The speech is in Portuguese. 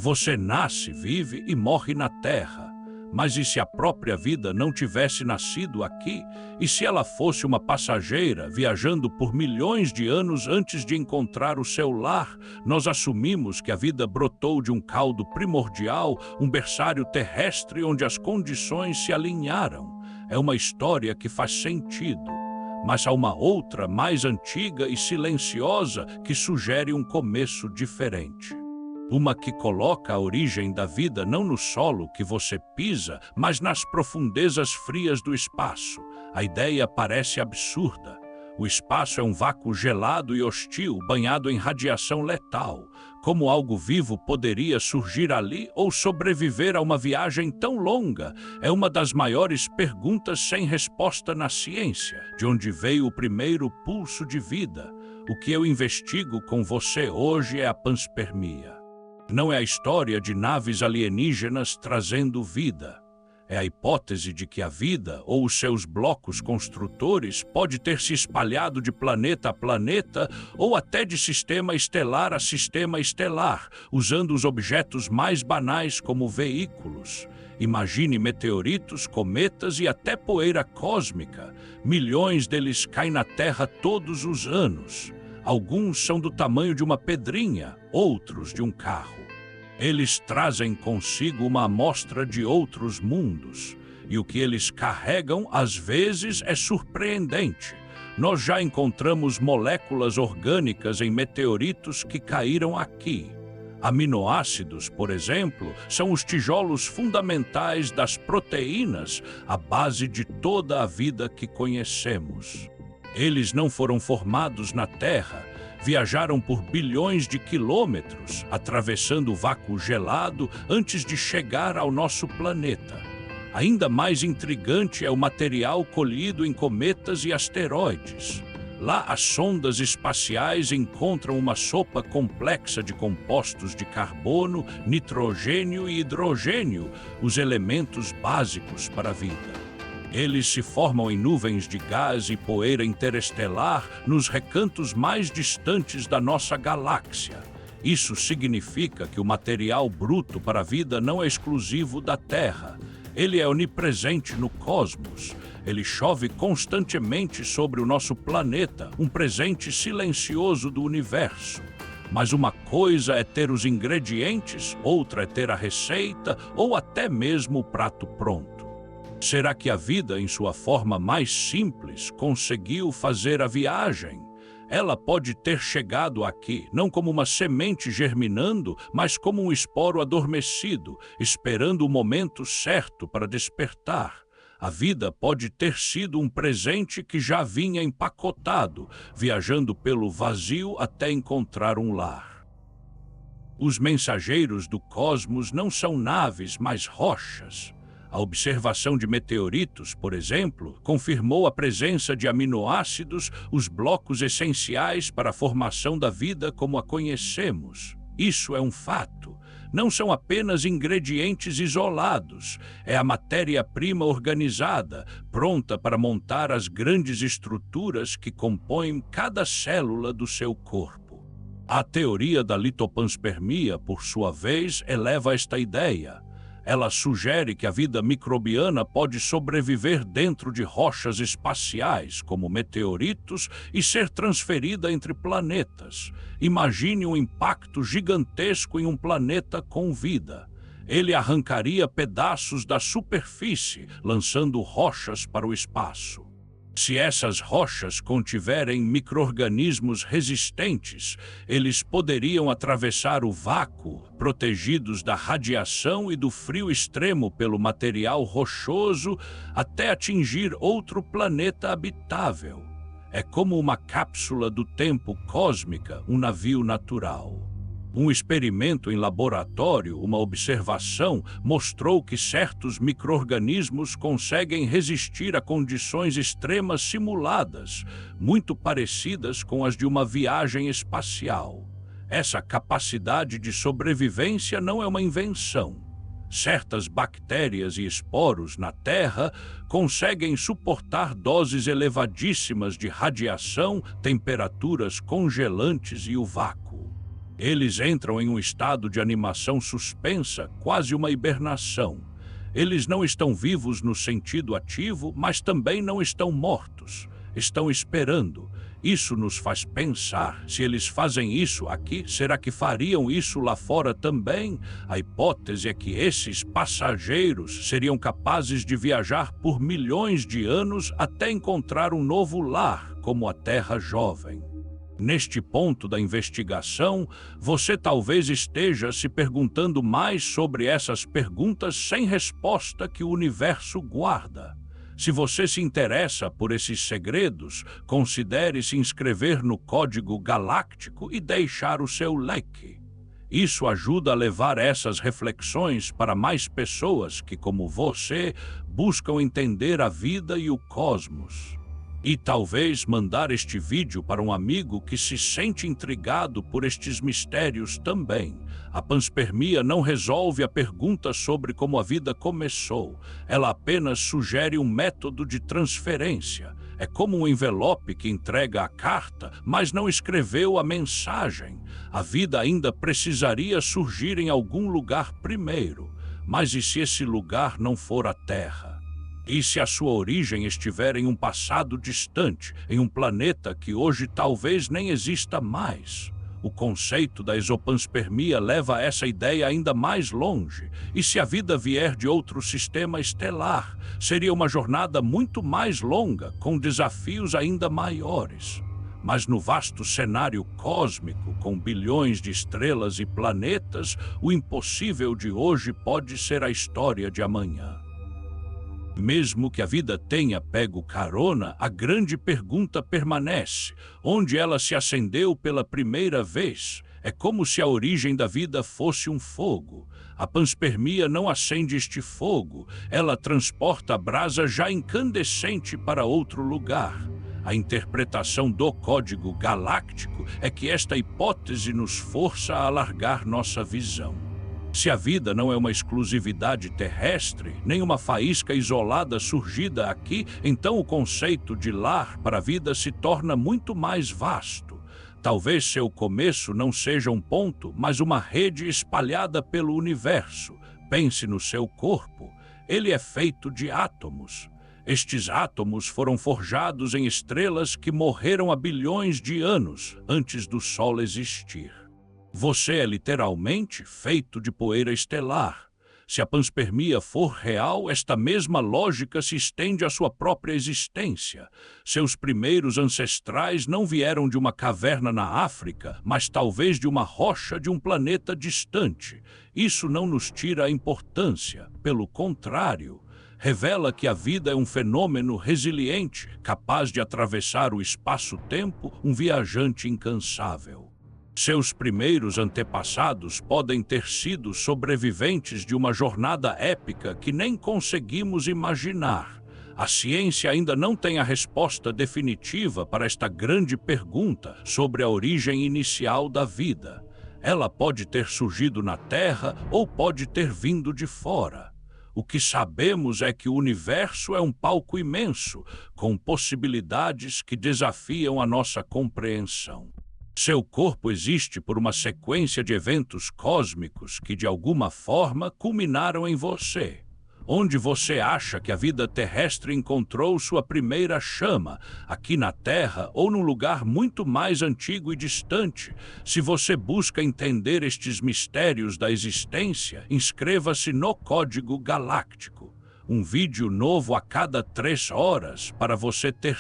Você nasce, vive e morre na Terra. Mas e se a própria vida não tivesse nascido aqui? E se ela fosse uma passageira viajando por milhões de anos antes de encontrar o seu lar? Nós assumimos que a vida brotou de um caldo primordial, um berçário terrestre onde as condições se alinharam. É uma história que faz sentido. Mas há uma outra, mais antiga e silenciosa, que sugere um começo diferente. Uma que coloca a origem da vida não no solo que você pisa, mas nas profundezas frias do espaço. A ideia parece absurda. O espaço é um vácuo gelado e hostil, banhado em radiação letal. Como algo vivo poderia surgir ali ou sobreviver a uma viagem tão longa? É uma das maiores perguntas sem resposta na ciência. De onde veio o primeiro pulso de vida? O que eu investigo com você hoje é a panspermia. Não é a história de naves alienígenas trazendo vida. É a hipótese de que a vida, ou os seus blocos construtores, pode ter se espalhado de planeta a planeta, ou até de sistema estelar a sistema estelar, usando os objetos mais banais como veículos. Imagine meteoritos, cometas e até poeira cósmica. Milhões deles caem na Terra todos os anos. Alguns são do tamanho de uma pedrinha, outros de um carro. Eles trazem consigo uma amostra de outros mundos, e o que eles carregam, às vezes, é surpreendente. Nós já encontramos moléculas orgânicas em meteoritos que caíram aqui. Aminoácidos, por exemplo, são os tijolos fundamentais das proteínas, a base de toda a vida que conhecemos. Eles não foram formados na Terra, viajaram por bilhões de quilômetros, atravessando o vácuo gelado antes de chegar ao nosso planeta. Ainda mais intrigante é o material colhido em cometas e asteroides. Lá, as sondas espaciais encontram uma sopa complexa de compostos de carbono, nitrogênio e hidrogênio, os elementos básicos para a vida. Eles se formam em nuvens de gás e poeira interestelar nos recantos mais distantes da nossa galáxia. Isso significa que o material bruto para a vida não é exclusivo da Terra. Ele é onipresente no cosmos. Ele chove constantemente sobre o nosso planeta, um presente silencioso do universo. Mas uma coisa é ter os ingredientes, outra é ter a receita ou até mesmo o prato pronto. Será que a vida, em sua forma mais simples, conseguiu fazer a viagem? Ela pode ter chegado aqui, não como uma semente germinando, mas como um esporo adormecido, esperando o momento certo para despertar. A vida pode ter sido um presente que já vinha empacotado, viajando pelo vazio até encontrar um lar. Os mensageiros do cosmos não são naves, mas rochas. A observação de meteoritos, por exemplo, confirmou a presença de aminoácidos, os blocos essenciais para a formação da vida como a conhecemos. Isso é um fato. Não são apenas ingredientes isolados, é a matéria-prima organizada, pronta para montar as grandes estruturas que compõem cada célula do seu corpo. A teoria da litopanspermia, por sua vez, eleva esta ideia. Ela sugere que a vida microbiana pode sobreviver dentro de rochas espaciais, como meteoritos, e ser transferida entre planetas. Imagine um impacto gigantesco em um planeta com vida. Ele arrancaria pedaços da superfície, lançando rochas para o espaço. Se essas rochas contiverem micro-organismos resistentes, eles poderiam atravessar o vácuo, protegidos da radiação e do frio extremo pelo material rochoso, até atingir outro planeta habitável. É como uma cápsula do tempo cósmica, um navio natural. Um experimento em laboratório, uma observação, mostrou que certos micro-organismos conseguem resistir a condições extremas simuladas, muito parecidas com as de uma viagem espacial. Essa capacidade de sobrevivência não é uma invenção. Certas bactérias e esporos na Terra conseguem suportar doses elevadíssimas de radiação, temperaturas congelantes e o vácuo. Eles entram em um estado de animação suspensa, quase uma hibernação. Eles não estão vivos no sentido ativo, mas também não estão mortos. Estão esperando. Isso nos faz pensar, se eles fazem isso aqui, será que fariam isso lá fora também? A hipótese é que esses passageiros seriam capazes de viajar por milhões de anos até encontrar um novo lar, como a Terra jovem. Neste ponto da investigação, você talvez esteja se perguntando mais sobre essas perguntas sem resposta que o universo guarda. Se você se interessa por esses segredos, considere se inscrever no Código Galáctico e deixar o seu like. Isso ajuda a levar essas reflexões para mais pessoas que, como você, buscam entender a vida e o cosmos. E talvez mandar este vídeo para um amigo que se sente intrigado por estes mistérios também. A panspermia não resolve a pergunta sobre como a vida começou. Ela apenas sugere um método de transferência. É como um envelope que entrega a carta, mas não escreveu a mensagem. A vida ainda precisaria surgir em algum lugar primeiro. Mas e se esse lugar não for a Terra? E se a sua origem estiver em um passado distante, em um planeta que hoje talvez nem exista mais? O conceito da exopanspermia leva essa ideia ainda mais longe. E se a vida vier de outro sistema estelar? Seria uma jornada muito mais longa, com desafios ainda maiores. Mas no vasto cenário cósmico, com bilhões de estrelas e planetas, o impossível de hoje pode ser a história de amanhã. Mesmo que a vida tenha pego carona, a grande pergunta permanece: onde ela se acendeu pela primeira vez? É como se a origem da vida fosse um fogo. A panspermia não acende este fogo, ela transporta a brasa já incandescente para outro lugar. A interpretação do Código Galáctico é que esta hipótese nos força a alargar nossa visão. Se a vida não é uma exclusividade terrestre, nem uma faísca isolada surgida aqui, então o conceito de lar para a vida se torna muito mais vasto. Talvez seu começo não seja um ponto, mas uma rede espalhada pelo universo. Pense no seu corpo. Ele é feito de átomos. Estes átomos foram forjados em estrelas que morreram há bilhões de anos antes do Sol existir. Você é literalmente feito de poeira estelar. Se a panspermia for real, esta mesma lógica se estende à sua própria existência. Seus primeiros ancestrais não vieram de uma caverna na África, mas talvez de uma rocha de um planeta distante. Isso não nos tira a importância, pelo contrário. Revela que a vida é um fenômeno resiliente, capaz de atravessar o espaço-tempo, um viajante incansável. Seus primeiros antepassados podem ter sido sobreviventes de uma jornada épica que nem conseguimos imaginar. A ciência ainda não tem a resposta definitiva para esta grande pergunta sobre a origem inicial da vida. Ela pode ter surgido na Terra ou pode ter vindo de fora. O que sabemos é que o universo é um palco imenso, com possibilidades que desafiam a nossa compreensão. Seu corpo existe por uma sequência de eventos cósmicos que, de alguma forma, culminaram em você. Onde você acha que a vida terrestre encontrou sua primeira chama? Aqui na Terra ou num lugar muito mais antigo e distante? Se você busca entender estes mistérios da existência, inscreva-se no Código Galáctico. Um vídeo novo a cada 3 horas para você ter